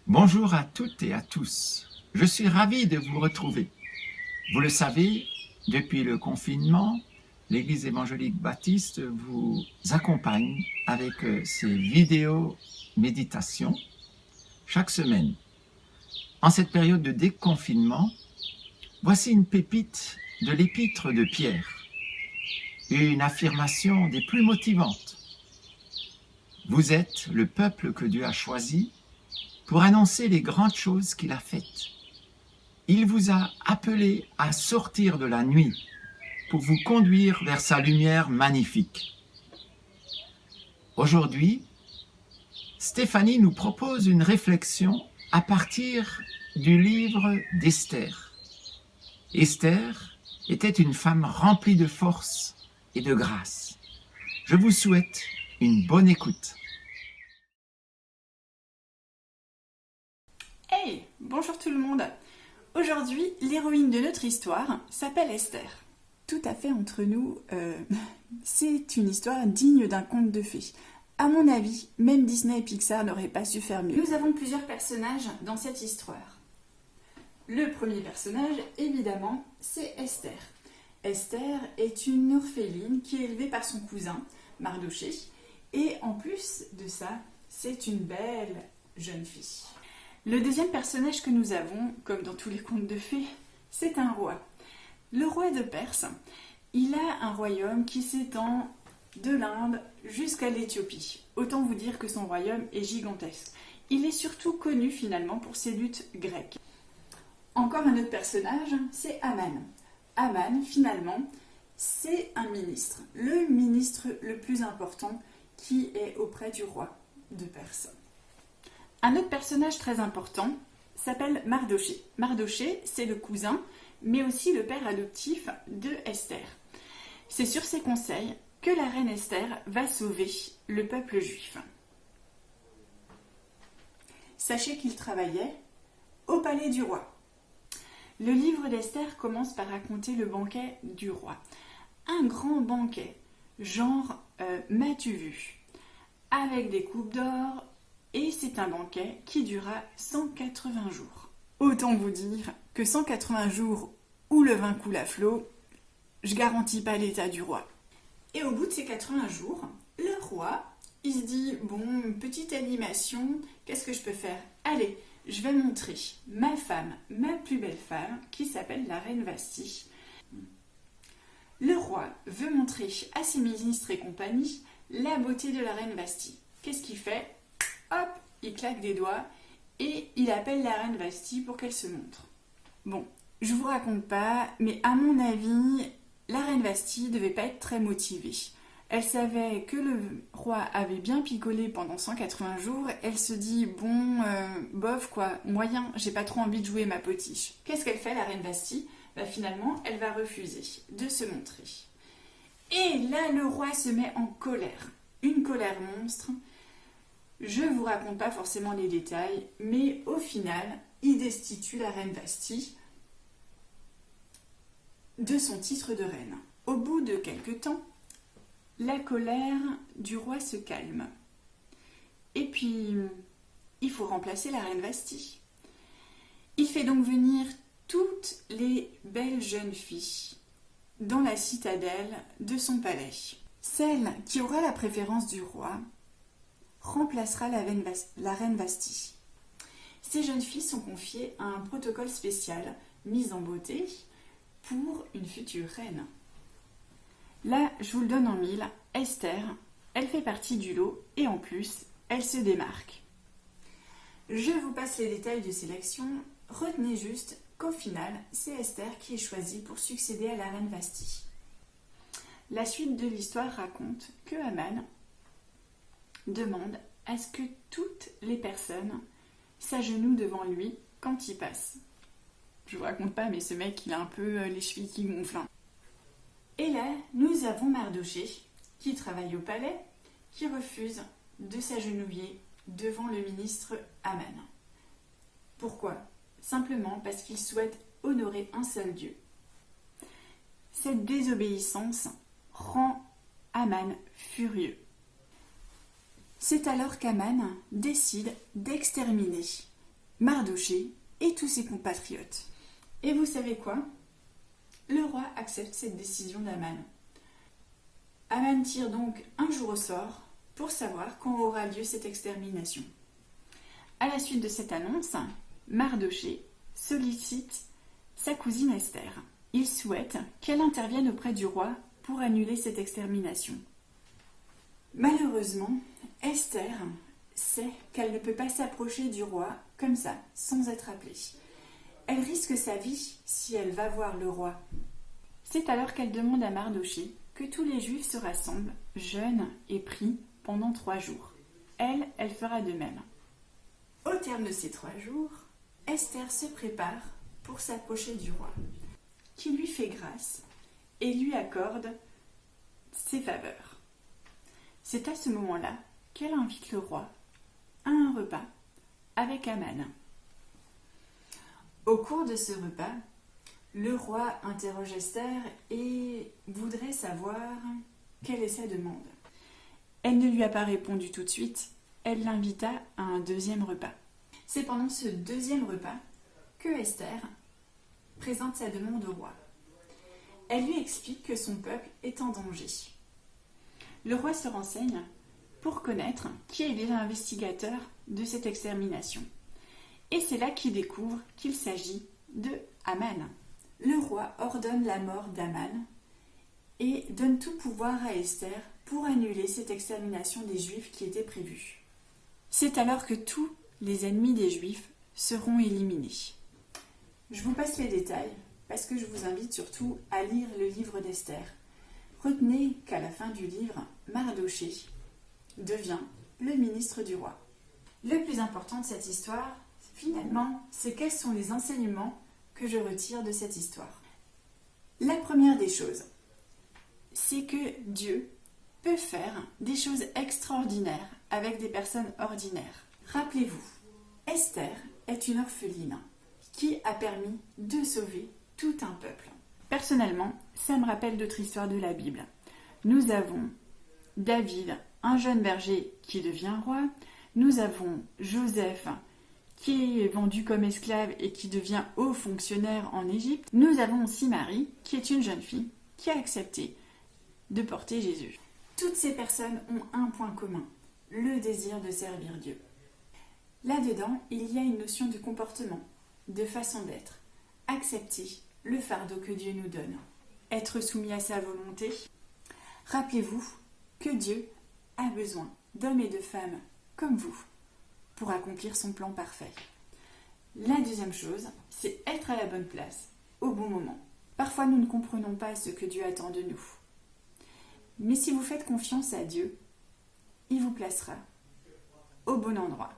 Bonjour à toutes et à tous. Je suis ravi de vous retrouver. Vous le savez, depuis le confinement, l'Église évangélique baptiste vous accompagne avec ses vidéos méditations chaque semaine. En cette période de déconfinement, voici une pépite de l'épître de Pierre, une affirmation des plus motivantes. Vous êtes le peuple que Dieu a choisi pour annoncer les grandes choses qu'il a faites. Il vous a appelé à sortir de la nuit pour vous conduire vers sa lumière magnifique. Aujourd'hui, Stéphanie nous propose une réflexion à partir du livre d'Esther. Esther était une femme remplie de force et de grâce. Je vous souhaite une bonne écoute. Hey, bonjour tout le monde. Aujourd'hui, l'héroïne de notre histoire s'appelle Esther. Tout à fait entre nous, c'est une histoire digne d'un conte de fées. À mon avis, même Disney et Pixar n'auraient pas su faire mieux. Nous avons plusieurs personnages dans cette histoire. Le premier personnage, évidemment, c'est Esther. Esther est une orpheline qui est élevée par son cousin, Mardochée, et en plus de ça, c'est une belle jeune fille. Le deuxième personnage que nous avons, comme dans tous les contes de fées, c'est un roi. Le roi de Perse, il a un royaume qui s'étend de l'Inde jusqu'à l'Éthiopie. Autant vous dire que son royaume est gigantesque. Il est surtout connu finalement pour ses luttes grecques. Encore un autre personnage, c'est Aman. Aman, finalement, c'est un ministre. Le ministre le plus important qui est auprès du roi de Perse. Un autre personnage très important s'appelle Mardochée. Mardochée, c'est le cousin, mais aussi le père adoptif de Esther. C'est sur ses conseils que la reine Esther va sauver le peuple juif. Sachez qu'il travaillait au palais du roi. Le livre d'Esther commence par raconter le banquet du roi. Un grand banquet, genre m'as-tu vu, avec des coupes d'or, et c'est un banquet qui dura 180 jours. Autant vous dire que 180 jours où le vin coule à flot, je garantis pas l'état du roi. Et au bout de ces 80 jours, le roi, il se dit, bon, petite animation, qu'est-ce que je peux faire? Allez, je vais montrer ma femme, ma plus belle femme, qui s'appelle la reine Vasti. Le roi veut montrer à ses ministres et compagnie la beauté de la reine Vasti. Qu'est-ce qu'il fait? Hop, il claque des doigts et il appelle la reine Vasti pour qu'elle se montre. Bon, je vous raconte pas, mais à mon avis, la reine Vasti devait pas être très motivée. Elle savait que le roi avait bien picolé pendant 180 jours. Elle se dit, bon, bof quoi, moyen, j'ai pas trop envie de jouer ma potiche. Qu'est-ce qu'elle fait, la reine Vasti? Finalement, elle va refuser de se montrer. Et là, le roi se met en colère. Une colère monstre. Je ne vous raconte pas forcément les détails, mais au final, il destitue la reine Vasti de son titre de reine. Au bout de quelque temps, la colère du roi se calme. Et puis, il faut remplacer la reine Vasti. Il fait donc venir toutes les belles jeunes filles dans la citadelle de son palais. Celle qui aura la préférence du roi remplacera la reine Vasti. Ces jeunes filles sont confiées à un protocole spécial, mise en beauté, pour une future reine. Là, je vous le donne en mille, Esther, elle fait partie du lot et en plus, elle se démarque. Je vous passe les détails de sélection, retenez juste qu'au final, c'est Esther qui est choisie pour succéder à la reine Vasti. La suite de l'histoire raconte que Aman demande à ce que toutes les personnes s'agenouillent devant lui quand il passe. Je vous raconte pas, mais ce mec, il a un peu les chevilles qui gonflent. Et là, nous avons Mardochée, qui travaille au palais, qui refuse de s'agenouiller devant le ministre Aman. Pourquoi? Simplement parce qu'il souhaite honorer un seul Dieu. Cette désobéissance rend Aman furieux. C'est alors qu'Aman décide d'exterminer Mardochée et tous ses compatriotes. Et vous savez quoi? Le roi accepte cette décision d'Aman. Aman tire donc un jour au sort pour savoir quand aura lieu cette extermination. À la suite de cette annonce, Mardochée sollicite sa cousine Esther. Il souhaite qu'elle intervienne auprès du roi pour annuler cette extermination. Malheureusement, Esther sait qu'elle ne peut pas s'approcher du roi comme ça, sans être appelée. Elle risque sa vie si elle va voir le roi. C'est alors qu'elle demande à Mardochée que tous les Juifs se rassemblent, jeûnent et prient pendant 3 jours. Elle fera de même. Au terme de ces 3 jours, Esther se prépare pour s'approcher du roi, qui lui fait grâce et lui accorde ses faveurs. C'est à ce moment-là qu'elle invite le roi à un repas avec Aman. Au cours de ce repas, le roi interroge Esther et voudrait savoir quelle est sa demande. Elle ne lui a pas répondu tout de suite, elle l'invita à un 2e repas. C'est pendant ce 2e repas que Esther présente sa demande au roi. Elle lui explique que son peuple est en danger. Le roi se renseigne pour connaître qui est l'investigateur de cette extermination. Et c'est là qu'il découvre qu'il s'agit de Aman. Le roi ordonne la mort d'Aman et donne tout pouvoir à Esther pour annuler cette extermination des Juifs qui était prévue. C'est alors que tous les ennemis des Juifs seront éliminés. Je vous passe les détails parce que je vous invite surtout à lire le livre d'Esther. Retenez qu'à la fin du livre, Mardochée devient le ministre du roi. Le plus important de cette histoire, finalement, c'est quels sont les enseignements que je retire de cette histoire. La première des choses, c'est que Dieu peut faire des choses extraordinaires avec des personnes ordinaires. Rappelez-vous, Esther est une orpheline qui a permis de sauver tout un peuple. Personnellement, ça me rappelle d'autres histoires de la Bible. Nous avons David, un jeune berger qui devient roi. Nous avons Joseph, qui est vendu comme esclave et qui devient haut fonctionnaire en Égypte. Nous avons aussi Marie, qui est une jeune fille qui a accepté de porter Jésus. Toutes ces personnes ont un point commun, le désir de servir Dieu. Là-dedans, il y a une notion de comportement, de façon d'être, accepter le fardeau que Dieu nous donne, être soumis à sa volonté. Rappelez-vous que Dieu a besoin d'hommes et de femmes comme vous pour accomplir son plan parfait. La deuxième chose, c'est être à la bonne place, au bon moment. Parfois, nous ne comprenons pas ce que Dieu attend de nous. Mais si vous faites confiance à Dieu, il vous placera au bon endroit,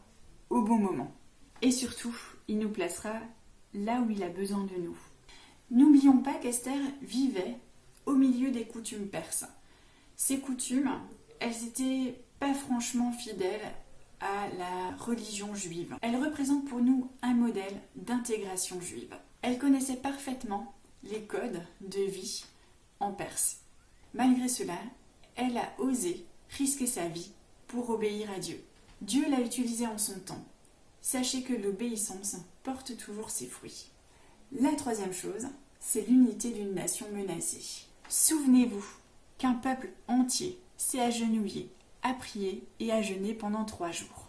au bon moment. Et surtout, il nous placera là où il a besoin de nous. N'oublions pas qu'Esther vivait au milieu des coutumes perses. Ces coutumes, elles n'étaient pas franchement fidèles à la religion juive. Elles représentent pour nous un modèle d'intégration juive. Elle connaissait parfaitement les codes de vie en Perse. Malgré cela, elle a osé risquer sa vie pour obéir à Dieu. Dieu l'a utilisée en son temps. Sachez que l'obéissance porte toujours ses fruits. La troisième chose, c'est l'unité d'une nation menacée. Souvenez-vous qu'un peuple entier s'est agenouillé, a prié et a jeûné pendant 3 jours.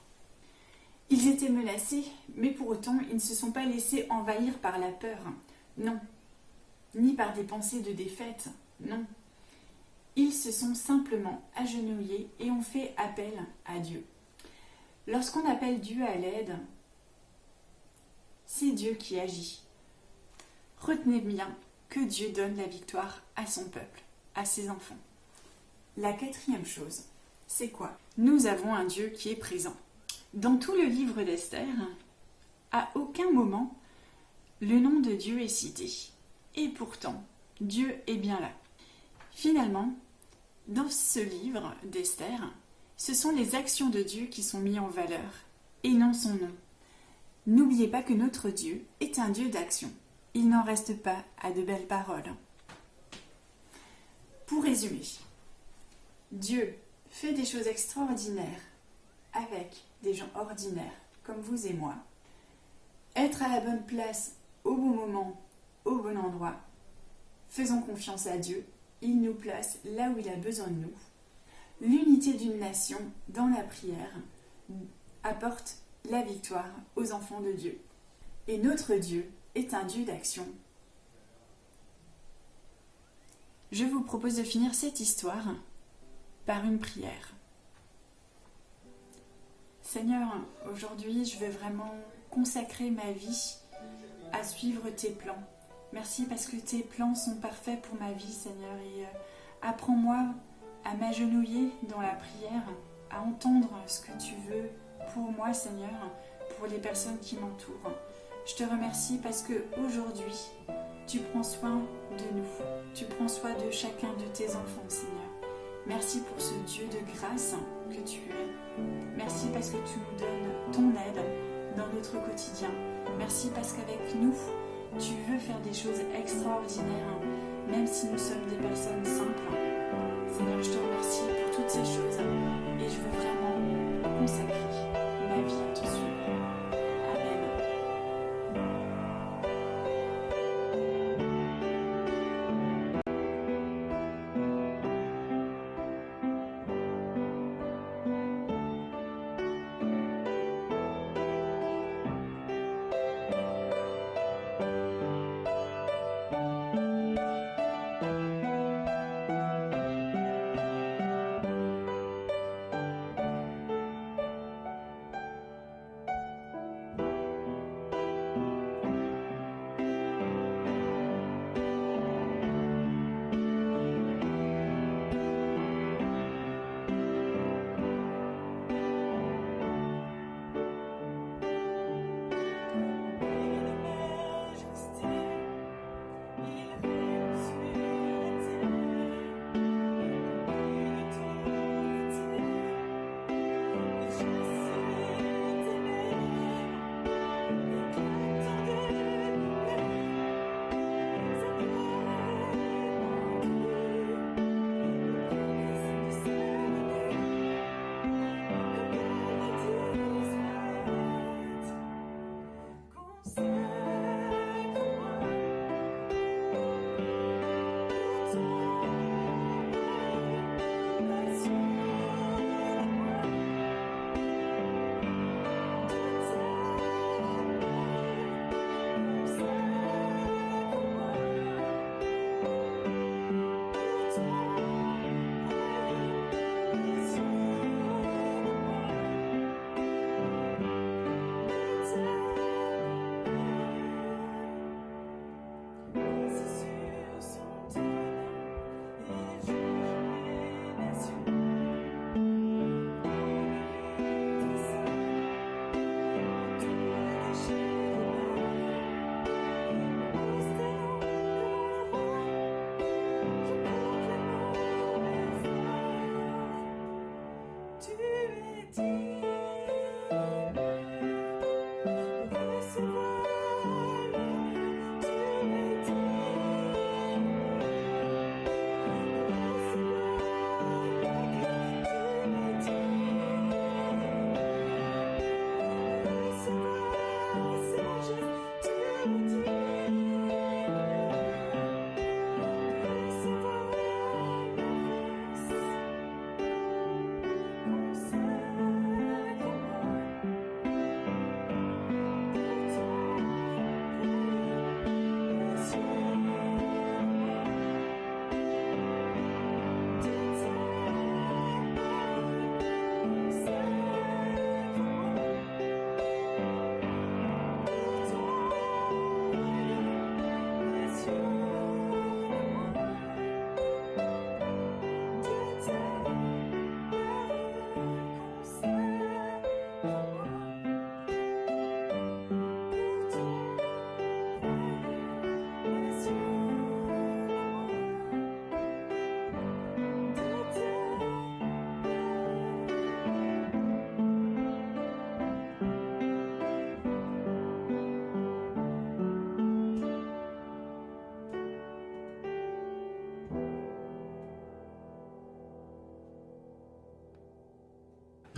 Ils étaient menacés, mais pour autant, ils ne se sont pas laissés envahir par la peur. Non. Ni par des pensées de défaite. Non. Ils se sont simplement agenouillés et ont fait appel à Dieu. Lorsqu'on appelle Dieu à l'aide, c'est Dieu qui agit. Retenez bien que Dieu donne la victoire à son peuple, à ses enfants. La quatrième chose, c'est quoi? Nous avons un Dieu qui est présent. Dans tout le livre d'Esther, à aucun moment, le nom de Dieu est cité. Et pourtant, Dieu est bien là. Finalement, dans ce livre d'Esther, ce sont les actions de Dieu qui sont mises en valeur, et non son nom. N'oubliez pas que notre Dieu est un Dieu d'action. Il n'en reste pas à de belles paroles. Pour résumer, Dieu fait des choses extraordinaires avec des gens ordinaires comme vous et moi. Être à la bonne place, au bon moment, au bon endroit. Faisons confiance à Dieu, il nous place là où il a besoin de nous. L'unité d'une nation dans la prière apporte la victoire aux enfants de Dieu. Et notre Dieu est un Dieu d'action. Je vous propose de finir cette histoire par une prière. Seigneur, aujourd'hui, je veux vraiment consacrer ma vie à suivre tes plans. Merci parce que tes plans sont parfaits pour ma vie, Seigneur. Et apprends-moi à m'agenouiller dans la prière, à entendre ce que tu veux pour moi, Seigneur, pour les personnes qui m'entourent. Je te remercie parce que aujourd'hui, tu prends soin de nous. Tu prends soin de chacun de tes enfants, Seigneur. Merci pour ce Dieu de grâce que tu es. Merci parce que tu nous donnes ton aide dans notre quotidien. Merci parce qu'avec nous, tu veux faire des choses extraordinaires, même si nous sommes des personnes simples. Seigneur, je te remercie pour toutes ces choses et je veux vraiment consacrer ma vie à te suivre. Amen.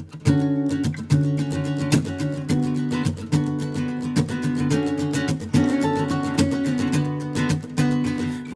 Thank